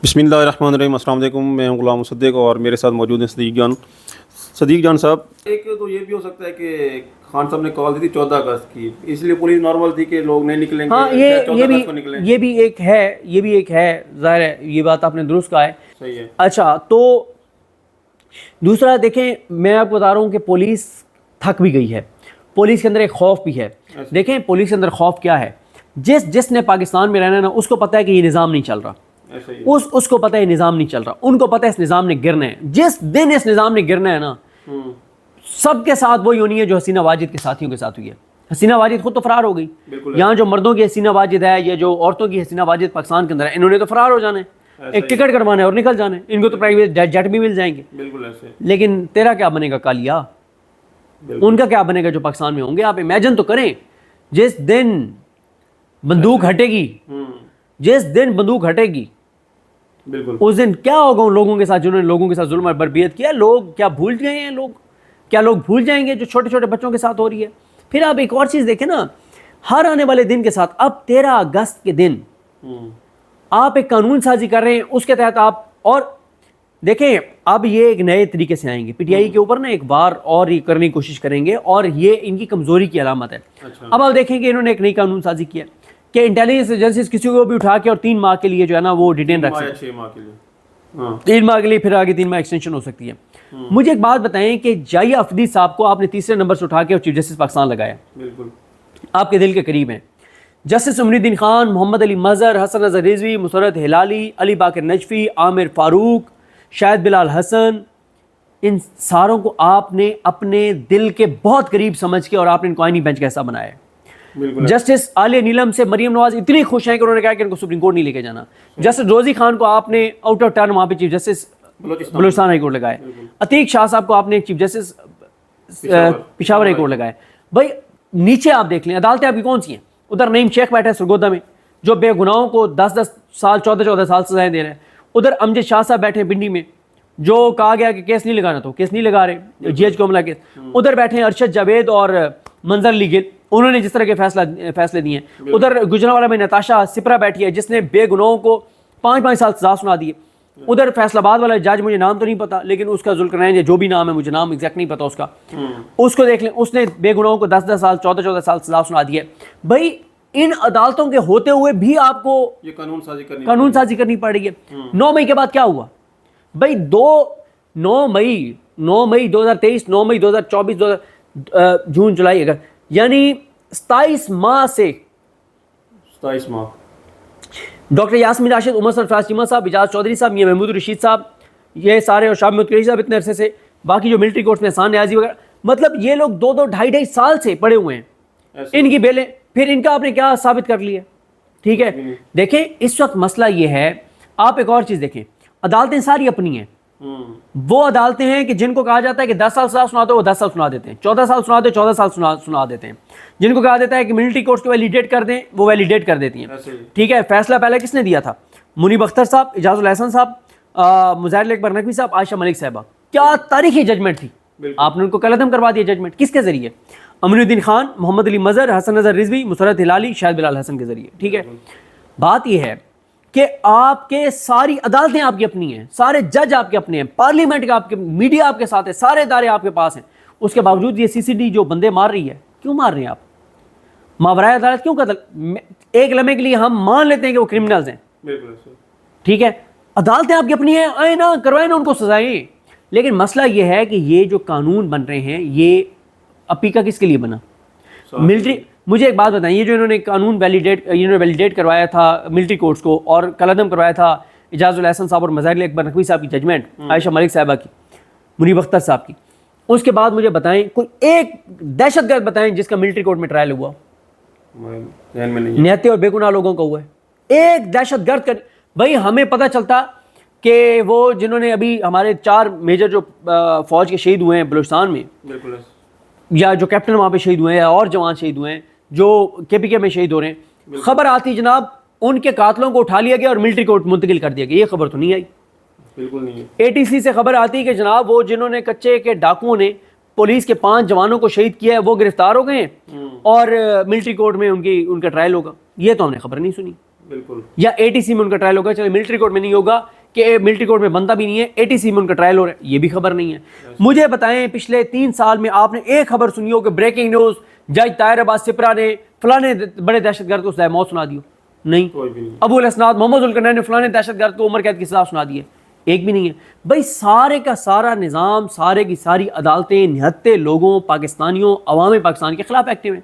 बिस्मिल्लाहिर्रहमानिर्रहीम। अस्सलाम वालेकुम। मैं हूं गुलाम मुसद्दिक और मेरे साथ मौजूद हैं सदीक जान साहब। एक तो ये भी हो सकता है कि खान साहब ने कॉल दी थी 14 अगस्त की, इसलिए पुलिस नॉर्मल थी कि लोग नहीं निकलेंगे। हाँ, शायद 14 अगस्त को निकलें। ये भी एक है, ज़ाहिर है ये बात आपने दुरुस्त कहा है। सही है। अच्छा, तो दूसरा देखें, मैं आपको बता रहा हूँ कि पुलिस थक भी गई है, पुलिस के अंदर एक खौफ भी है। देखें पुलिस के अंदर खौफ क्या है, जिसने पाकिस्तान में रहना है ना, उसको पता है कि ये निज़ाम नहीं चल रहा, उसको पता है निज़ाम नहीं चल रहा, उनको पता है इस निज़ाम ने गिरना है। जिस दिन इस निज़ाम ने गिरना है ना, सबके साथ वही होनी है जो हसीना वाजिद के साथियों के साथ हुई है। हसीना वाजिद खुद तो फरार हो गई। यहाँ जो मर्दों की हसीना वाजिद है या जो औरतों की हसीना वाजिद पाकिस्तान के अंदर है, इन्होंने तो फरार हो जाना है, एक टिकट कटवाना है और निकल जाना है। इनको तो प्राइवेट जेट भी मिल जाएंगे। बिल्कुल ऐसे। लेकिन तेरा क्या बनेगा कालिया, उनका क्या बनेगा जो पाकिस्तान में होंगे? आप इमेजिन तो करें, जिस दिन बंदूक हटेगी, जिस दिन बंदूक हटेगी, बिल्कुल उस दिन क्या होगा उन लोगों के साथ जिन्होंने लोगों के साथ जुल्म और बर्बियत किया। लोग क्या भूल गए हैं? क्या लोग भूल जाएंगे जो छोटे छोटे बच्चों के साथ हो रही है? फिर आप एक और चीज़ देखें ना, हर आने वाले दिन के साथ, अब 13 अगस्त के दिन आप एक कानून साजी कर रहे हैं, उसके तहत आप, और देखें अब ये एक नए तरीके से आएंगे पीटीआई के ऊपर ना, एक बार और ये करने की कोशिश करेंगे, और ये इनकी कमज़ोरी की अलामत है। अब आप देखेंगे इन्होंने एक नई कानून साजी किया कि इंटेलिजेंस एजेंसीज किसी को भी उठा के और 3 माह के लिए जो है ना वो डिटेन रख सकते हैं, 6 माह के लिए, 3 माह के लिए, फिर आगे 3 माह एक्सटेंशन हो सकती है। मुझे एक बात बताएं कि जाहिया अफरीदी साहब को आपने तीसरे नंबर से उठा के और चीफ जस्टिस पाकिस्तान लगाया, बिल्कुल आपके दिल के करीब हैं। जस्टिस उमरुद्दीन खान, मोहम्मद अली मजहर, हसन नज़र रिजवी, मुसरत हिलाली, अली बाकर नजफी, आमिर फारूक, शाहिद बिलाल हसन, इन सारों को आपने अपने दिल के बहुत करीब समझ के और आपने इनको आईनी बेंच का हिस्सा बनाया है। जस्टिस आलिया नीलम से मरियम नवाज इतनी खुश हैं कि उन्होंने कहा कि इनको सुप्रीम कोर्ट नहीं लेके जाना। जस्टिस रोजी खान को आपने आउट ऑफ टर्न वहाँ पे chief justice Balochistan high court लगाए। अतीक शाह साहब को आपने chief justice Peshawar high court लगाए। भाई नीचे आप देख लें, अदालतें आपकी कौन सी हैं? उधर नईम शेख बैठे हैं सरगोदा में, जो बेगुनाहों को 10-10 साल 14-14 साल सजाएं दे रहे हैं। उधर अमजद शाह साहब बैठे हैं पिंडी में, जो कहा गया कि केस नहीं लगाना, तो केस नहीं लगा रहे, जीएच को हमला केस। उधर बैठे हैं अरशद जावेद और मंजर अली गिल, उन्होंने जिस तरह के फैसले दिए हैं। उधर गुजरांवाला में नताशा सिपरा बैठी है, जिसने बेगुनाहों को 5-5 साल सजा सुना दिए। उधर फैसलाबाद वाला जज, मुझे नाम तो नहीं पता, लेकिन उसका जुल्करनैन, जो भी नाम है, मुझे नाम एग्जैक्ट नहीं पता उसका, उसको देख लें, उसने बेगुनाहों को 10-10 साल 14-14 साल सजा सुना दी है। भाई इन अदालतों के होते हुए भी आपको ये कानून साजी करनी पड़ रही है। 9 मई के बाद क्या हुआ भाई? 9 मई 2023, 9 मई 2024, जून जुलाई अगस्त, यानी 27 माह से 27 माह डॉक्टर यास्मीन राशिद, उमर सरफराज चीमा साहब, इजाज चौधरी साहब, मियां महमूद रशीद साहब, ये सारे, और शाह महमूद कुरैशी साहब इतने अरसे से, बाकी जो मिलिट्री कोर्ट्स में एहसान न्याजी वगैरह, मतलब ये लोग 2-2, 2.5 साल से पड़े हुए हैं, इनकी बेलें, फिर इनका आपने क्या साबित कर लिया? ठीक है, देखें इस वक्त मसला ये है। आप एक और चीज़ देखें, अदालतें सारी अपनी हैं। वो अदालतें हैं कि जिनको कहा जाता है कि 10 साल सजा सुनाते हो, वो 10 साल सुना देते हैं, 14 साल सुनाते हो, 14 साल सुना देते हैं। जिनको कहा जाता है कि मिलिट्री कोर्ट्स को वैलिडेट कर दें, वो वैलिडेट कर देती हैं। ठीक है, फैसला पहले किसने दिया था? मुनीब अख्तर साहब, इजाजुल हसन साहब, मुजाहिर अकबर नकवी साहब, आयशा मलिक साहबा। क्या तारीखी जजमेंट थी, आपने उनको कलअदम करवा दिया जजमेंट। किसके जरिए? अमरुद्दीन खान, मोहम्मद अली मजहर, हसन नज़र रिजवी, मुसरत हिलाली, शाहिद बिलाल हसन के जरिए। ठीक है, बात यह है कि आपके सारी अदालतें आपकी अपनी हैं, सारे जज आपके अपने हैं, पार्लियामेंट का आपके, मीडिया आपके साथ है, सारे इदारे आपके पास हैं। उसके बावजूद ये सीसीडी जो बंदे मार रही है, क्यों मार रहे हैं आप? मावराए अदालत क्यों कत्ल? एक लम्हे के लिए हम मान लेते हैं कि वो क्रिमिनल्स हैं, ठीक है, अदालतें आपकी अपनी हैं, आए ना, करवाए ना उनको सजाएं। लेकिन मसला ये है कि ये जो कानून बन रहे हैं, ये अपीका किसके लिए बना? मिलिट्री। मुझे एक बात बताइए, जो इन्होंने कानून वैलिडेट करवाया था मिलिट्री कोर्ट्स को, और कलअदम करवाया था इजाजुल हसन साहब और मुजाहिर अकबर नकवी साहब की जजमेंट, आयशा मलिक साहबा की, मुनीब अख्तर साहब की, उसके बाद मुझे बताएं कोई एक दहशतगर्द बताएं जिसका मिलिट्री कोर्ट में ट्रायल हुआ? निहत्ते और बेगुनाह लोगों का हुआ है। एक दहशतगर्द का भाई हमें पता चलता कि वो जिन्होंने अभी हमारे 4 मेजर जो फौज के शहीद हुए हैं बलूचिस्तान में, या जो कैप्टन वहाँ पे शहीद हुए हैं, और जवान शहीद हुए हैं जो केपीके में शहीद हो रहे हैं, खबर आती जनाब उनके कातलों को उठा लिया गया और मिलिट्री कोर्ट मुंतकिल कर दिया गया। ये खबर तो नहीं आई, बिल्कुल नहीं है। एटीसी से खबर आती कि जनाब वो जिन्होंने कच्चे के डाकुओं ने पुलिस के 5 जवानों को शहीद किया है, वो गिरफ्तार हो गए हैं और मिलिट्री कोर्ट में उनका ट्रायल होगा। ये तो हमने खबर नहीं सुनी। बिल्कुल या एटीसी में उनका ट्रायल होगा, चलो मिलिट्री कोर्ट में नहीं होगा कि मिलिट्री कोर्ट में बनता भी नहीं है, एटीसी में उनका ट्रायल हो रहा है, ये भी खबर नहीं है। मुझे बताएं पिछले 3 साल में आपने एक खबर सुनी हो कि ब्रेकिंग न्यूज जज ताहिर अब्बास सिपरा ने फलाने बड़े दहशतगर्द को सजा मौत सुना दी हो? नहीं। कोई भी नहीं। अबू अलहसनाद मोहम्मद जुल्करनैन ने फलाने दहशतगर्द को उम्र कैद की सजा सुना दी है? एक भी नहीं है। भाई सारे का सारा निज़ाम, सारे की सारी अदालतें 79 लोगों, पाकिस्तानियों, अवाम पाकिस्तान के खिलाफ एक्टिव हैं।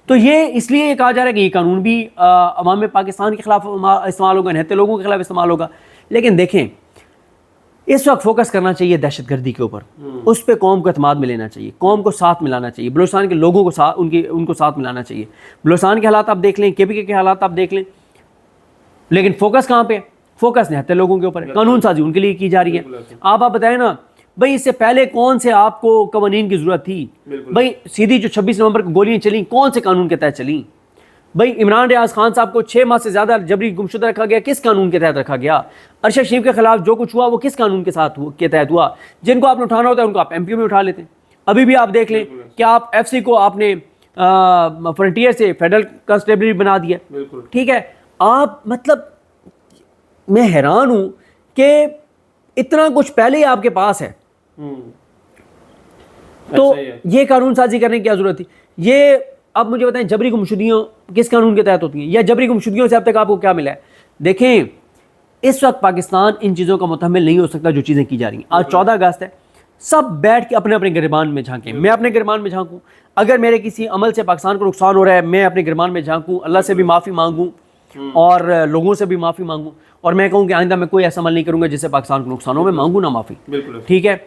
तो ये इसलिए ये कहा जा रहा है कि ये कानून भी अवाम पाकिस्तान के खिलाफ इस्तेमाल होगा, 79 लोगों के खिलाफ इस्तेमाल होगा। लेकिन देखें, इस वक्त फोकस करना चाहिए दहशतगर्दी के ऊपर, उस पर कौम को एतमाद में लेना चाहिए, कौम को साथ मिलाना चाहिए, बलूचिस्तान के लोगों को साथ उनको साथ मिलाना चाहिए। बलूचिस्तान के हालात आप देख लें, केपीके के हालात आप देख लें, लेकिन फोकस कहाँ पे है? फोकस 79 लोगों के ऊपर है, कानून साजी उनके लिए की जा रही है। आप बताएं ना भाई, इससे पहले कौन से आपको कवानीन की जरूरत थी? भाई सीधी जो 26 नवंबर को गोलियां चली, कौन से कानून के तहत चली? भाई इमरान रियाज खान साहब को 6 माह से ज्यादा जबरी गुमशुदा रखा गया, किस कानून के तहत रखा गया? अरशद शरीफ के खिलाफ जो कुछ हुआ वो किस कानून के तहत हुआ? जिनको आपने उठाना होता है उनको आप एमपी में उठा लेते हैं। अभी भी आप देख लें कि आप एफसी को आपने फ्रंटियर से फेडरल कांस्टेबलरी बना दिया, ठीक है। आप मतलब मैं हैरान हूं कि इतना कुछ पहले ही आपके पास है, तो ये कानून साजी करने की क्या जरूरत थी? ये अब मुझे बताएं, जबरी गुमशुदियों किस कानून के तहत होती हैं, या जबरी गुमशुदियों से अब तक आपको क्या मिला है? देखें, इस वक्त पाकिस्तान इन चीज़ों का मुतहम्मिल नहीं हो सकता जो चीज़ें की जा रही हैं। आज 14 अगस्त है, सब बैठ के अपने अपने गिरबान में झांकें। मैं अपने गिरबान में झांकूं, अगर मेरे किसी अमल से पाकिस्तान को नुकसान हो रहा है, मैं अपने गिरबान में झांकूं, अल्लाह से भी माफ़ी मांगूं और लोगों से भी माफ़ी मांगूं, और मैं कहूँ कि आइंदा मैं कोई ऐसा अमल नहीं करूँगा जिससे पाकिस्तान को नुकसान हो, मैं मांगूँ ना माफ़ी, ठीक है।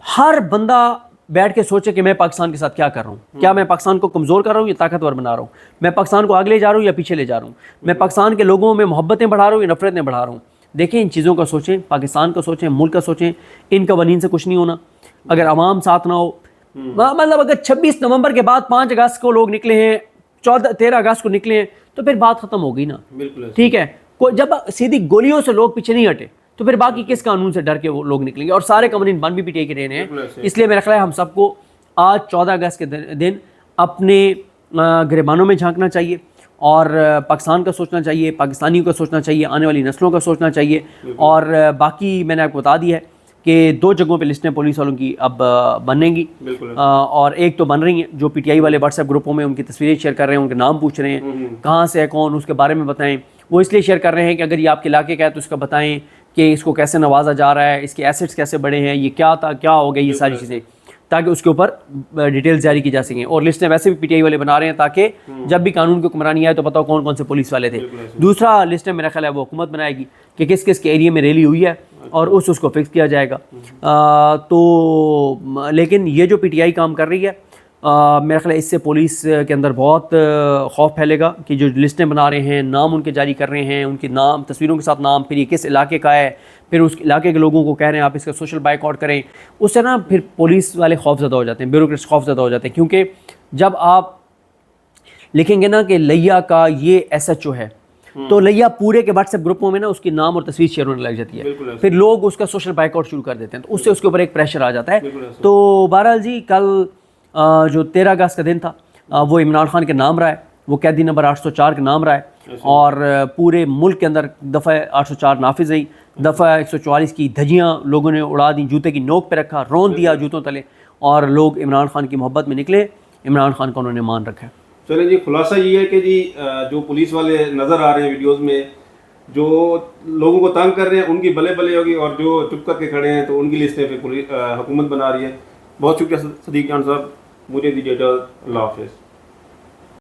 हर बंदा बैठ के सोचे कि मैं पाकिस्तान के साथ क्या कर रहा हूँ, क्या मैं पाकिस्तान को कमज़ोर कर रहा हूँ या ताकतवर बना रहा हूँ, मैं पाकिस्तान को आगे ले जा रहा हूँ या पीछे ले जा रहा हूँ, मैं पाकिस्तान के लोगों में मोहब्बतें बढ़ा रहा हूँ या नफरतें बढ़ा रहा हूँ। देखें, इन चीज़ों का सोचें, पाकिस्तान का सोचें, मुल्क का सोचें। इन कवानीन से कुछ नहीं होना अगर आवाम साथ ना हो। मतलब अगर 26 नवंबर के बाद 5 अगस्त को लोग निकले हैं, 13 अगस्त को निकले हैं, तो फिर बात ख़त्म हो गई ना, ठीक है। जब सीधी गोलियों से लोग पीछे नहीं हटे तो फिर बाकी किस कानून से डर के वो लोग निकलेंगे? और सारे कवानीन बन भी पीटीआई के रहने हैं। इसलिए मेरा ख्याल है हम सबको आज 14 अगस्त के दिन अपने गिरबानों में झांकना चाहिए और पाकिस्तान का सोचना चाहिए, पाकिस्तानियों का सोचना चाहिए, आने वाली नस्लों का सोचना चाहिए। और बाकी मैंने आपको बता दिया है कि 2 जगहों पे लिस्टें पुलिस वालों की अब बनेंगी, और एक तो बन रही हैं, जो पीटीआई वाले व्हाट्सएप ग्रुपों में उनकी तस्वीरें शेयर कर रहे हैं, उनके नाम पूछ रहे हैं, कहाँ से है कौन, उसके बारे में बताएं। वो इसलिए शेयर कर रहे हैं कि अगर ये आपके इलाके का है तो उसका बताएं कि इसको कैसे नवाजा जा रहा है, इसके एसेट्स कैसे बढ़े हैं, ये क्या था, क्या हो गया, ये सारी चीज़ें, ताकि उसके ऊपर डिटेल्स जारी की जा सकें। और लिस्टें वैसे भी पीटीआई वाले बना रहे हैं ताकि जब भी कानून की हुक्मरानी आए तो पता हो कौन कौन से पुलिस वाले थे। दूसरा लिस्टें मेरा ख्याल है वो हुकूमत बनाएगी कि किस किस के एरिया में रैली हुई है और उसको फिक्स किया जाएगा। तो लेकिन ये जो पीटीआई काम कर रही है, मेरा ख्याल है इससे पुलिस के अंदर बहुत खौफ फैलेगा कि जो लिस्टें बना रहे हैं, नाम उनके जारी कर रहे हैं, उनके नाम, तस्वीरों के साथ नाम, फिर ये किस इलाके का है, फिर उस इलाके के लोगों को कह रहे हैं आप इसका सोशल बाइकआउट करें, उससे ना फिर पुलिस वाले खौफज़दा हो जाते हैं, ब्यूरोक्रेट्स खौफज़दा हो जाते हैं। क्योंकि जब आप लिखेंगे ना कि लिया का ये SHO है, तो लिया पूरे के व्हाट्सएप ग्रुपों में ना उसकी नाम और तस्वीर शेयर होने लग जाती है, फिर लोग उसका सोशल बाइकआउट शुरू कर देते हैं, तो उससे उसके ऊपर एक प्रेशर आ जाता है। तो बहरहाल जी, कल जो 13 अगस्त का दिन था वो इमरान खान के नाम रहा है, वो कैदी नंबर 804 के नाम रहा है, और पूरे मुल्क के अंदर दफ़ा 804 नाफिज रही। दफ़ा 144 की धज्जियाँ लोगों ने उड़ा दी, जूते की नोक पे रखा, रोन दिया जूतों तले, और लोग इमरान खान की मोहब्बत में निकले, इमरान खान को उन्होंने मान रखा है। चलिए जी, खुलासा ये है कि जी जो पुलिस वाले नज़र आ रहे हैं वीडियोज़ में, जो लोगों को तंग कर रहे हैं उनकी भले भले होगी, और जो चुप करके खड़े हैं तो उनकी लिस्टें पे हुकूमत बना रही है। बहुत शुक्रिया सदीक जान साहब, मुझे दीजिए इजाज़त, अल्लाह हाफ़िज़।